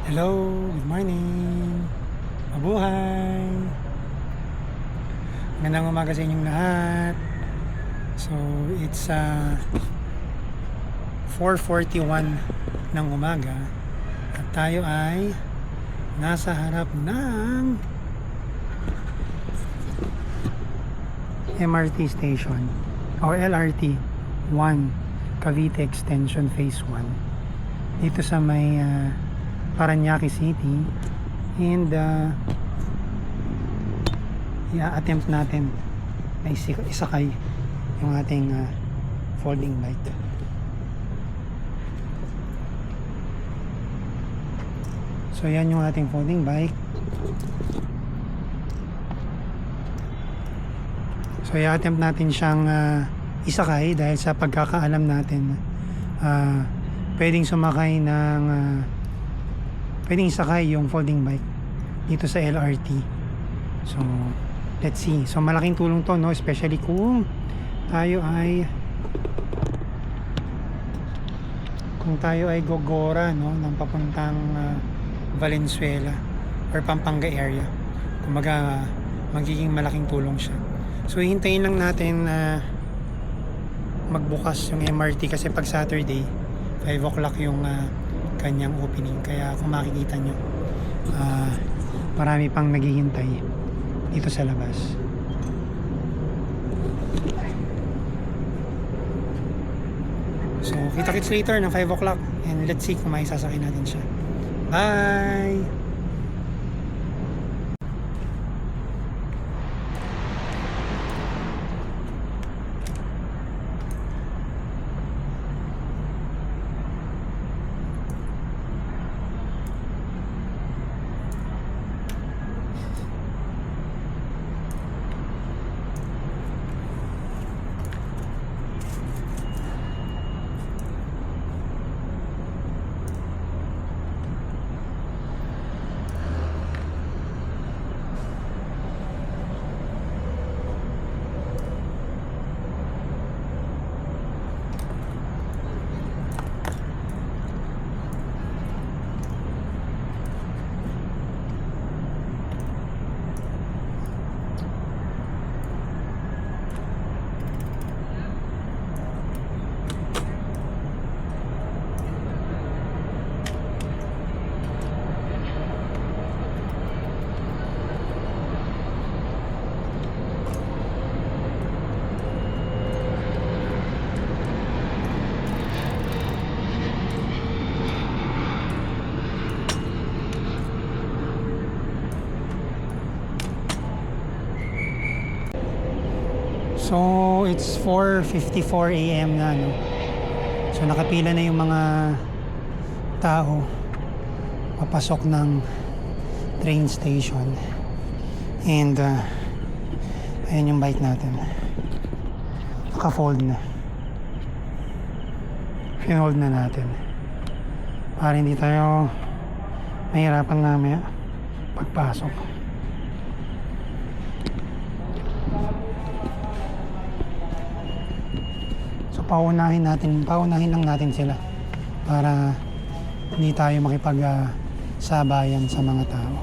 Hello, good morning. Mabuhay. Magandang umaga sa inyong lahat. So, it's 4:41 ng umaga at tayo ay nasa harap ng MRT station o LRT 1 Cavite Extension Phase 1 dito sa may Parañaque City, and i-attempt natin na isakay yung ating folding bike. So yan yung ating folding bike. So i-attempt natin siyang isakay dahil sa pagkakaalam natin pwedeng sumakay ng pwedeng isakay yung folding bike dito sa LRT. So let's see. So malaking tulong to, no, especially kung tayo ay gogora, no, ng papuntang Valenzuela or Pampanga area. Kumbaga magiging malaking tulong siya. So hihintayin lang natin magbukas yung MRT kasi pag Saturday 5 o'clock yung kanyang opening. Kaya kung makikita nyo marami pang naghihintay dito sa labas. So kita-kits later ng 5 o'clock and let's see kung may sasakay natin siya. Bye! So it's 4:54 AM na, no? So nakapila na yung mga tao papasok ng train station. And ayan yung bike natin. Naka-fold na. Pinold na natin para hindi tayo mahirapan mamaya pagpasok. Paunahin lang natin sila para hindi tayo makipag-sabayan sa mga tao.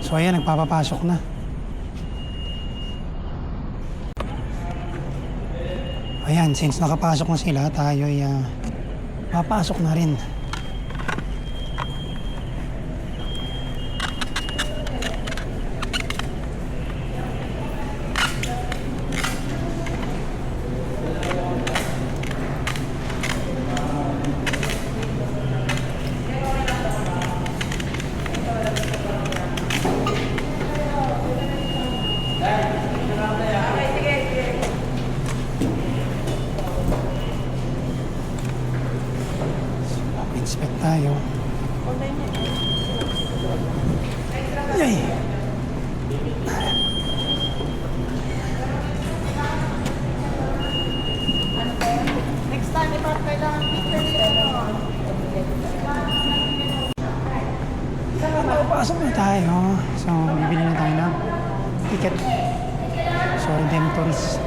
So ayan, nagpapapasok na. Ayan, since nakapasok na sila, tayo ay papasok na rin. Inspect tayo. Yay! Next time, ito kailangan picture dito. Pasok na tayo. So, bibili na tayo ng ticket. So, Redemptorist.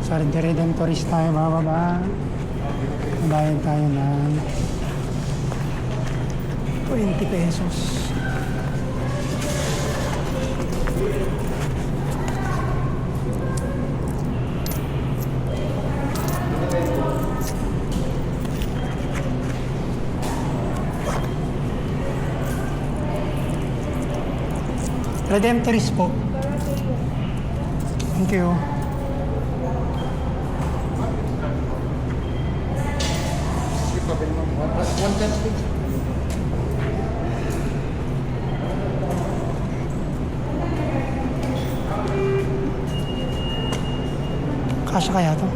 Sa Redemptorist tayo bababa. Bayad tayo ng 20 pesos. Redemptorist po. Thank you. Kasya kaya to?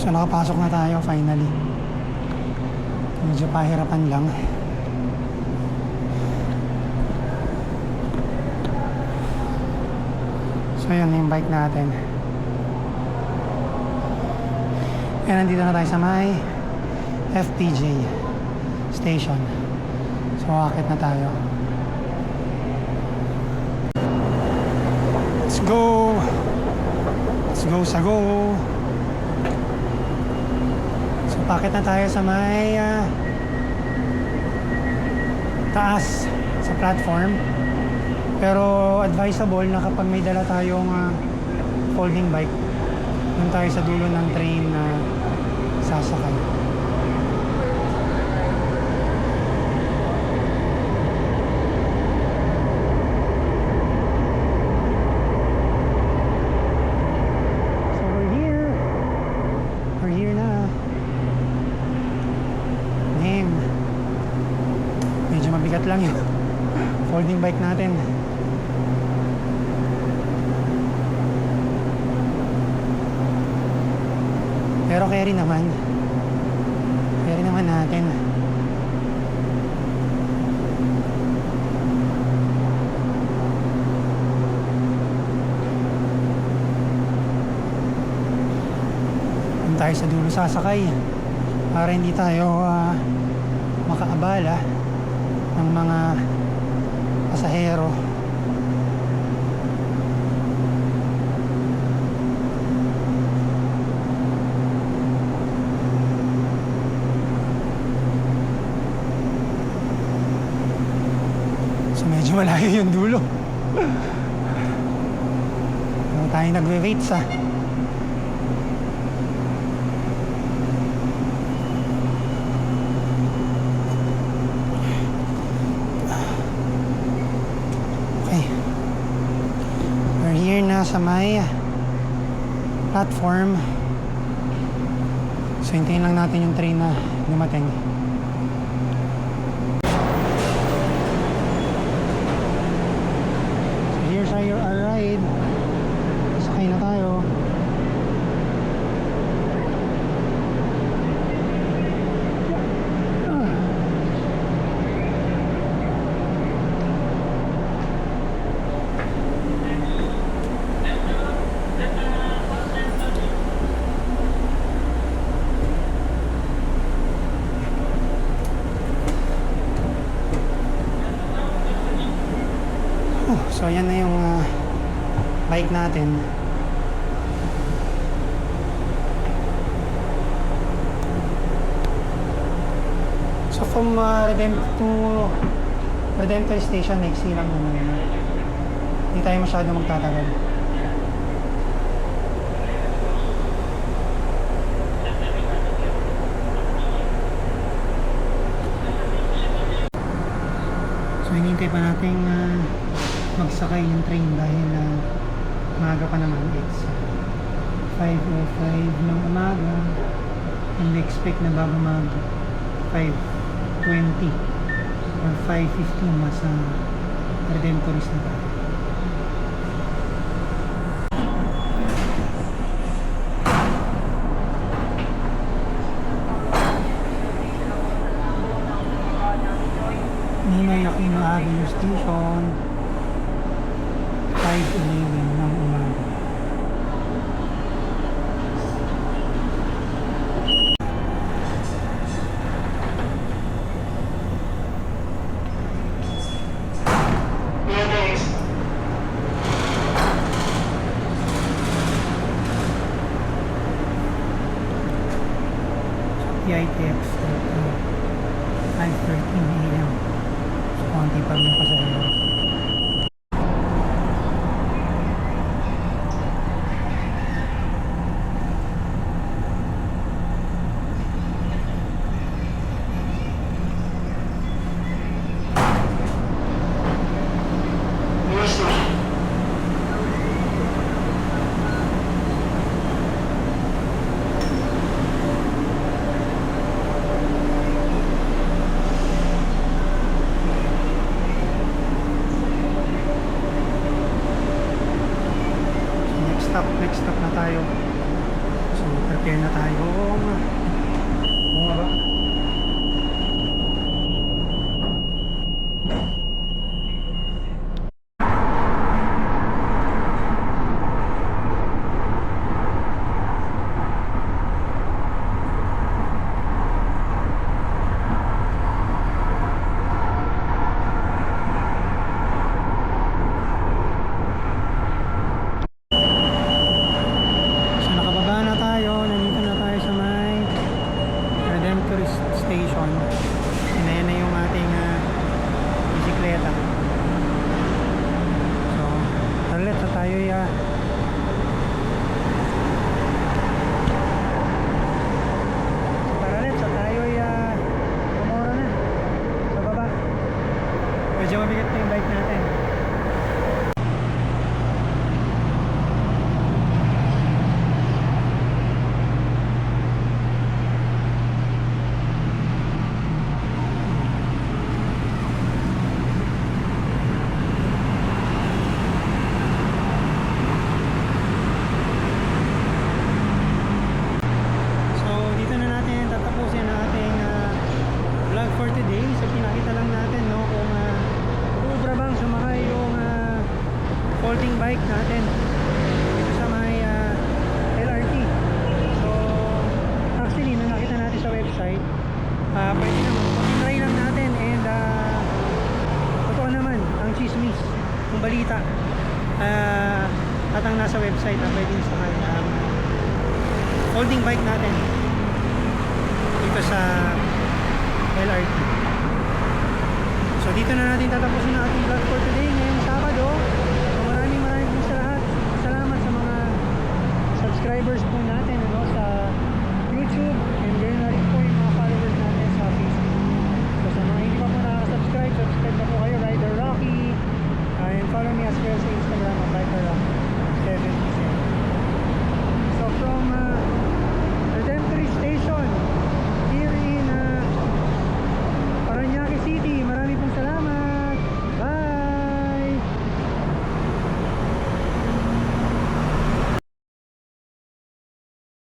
So nakapasok na tayo finally. Medyo pahirapan lang. So yun yung bike natin. And nandito na tayo sa may FPJ station. So akit na tayo. Let's go! Let's go sa go! Pakit na tayo sa may taas sa platform. Pero advisable na kapag may dala tayong folding bike, doon tayo sa dulo ng train na sasakay. So we're here. We're here na. Medyo mabigat lang yung folding bike natin. Pero carry naman natin. Doon tayo sa dulo sasakay para hindi tayo makaabala ng mga pasahero. So medyo malayo yung dulo. Pero tayo nagwe-wait sa sa may platform. So hintayin lang natin yung train na dumating. So here's our ride. Sakay na tayo. So yan na yung bike natin. So from Redemptor Station, next lang naman. Hindi tayo masyado magtatagal. So hinihintay pa natin magsakay yung train dahil maaga pa naman. It's 5:05 ng umaga and we expect na bago mag 5:20 or 5:15 nasa Redemptorist na tayo. Baguio Station 5:11 ng umaga. PITX at 5:13 AM. So, konti pa rin pasahero. Next stop na tayo. So, prepare na tayo. Bumaba. So nakababa na tayo, nandito na tayo sa may Redemptorist Station. And ayan na yung ating bisikleta. So, talit sa tayo tumora na sa baba. Medyo mabigat na yung bike natin. Vlog for today. So pinakita lang natin kung ubra bang sumakay yung folding bike natin dito sa may LRT. So actually nung nakita natin sa website, pwede naman try lang natin, and totoo naman ang chismis, ang balita at ang nasa website na pwedeng sakay ang folding bike natin dito sa LRT. So dito na natin tatapusin ang ating vlog for today ngayong Sabado. So maraming sa lahat. Salamat sa mga subscribers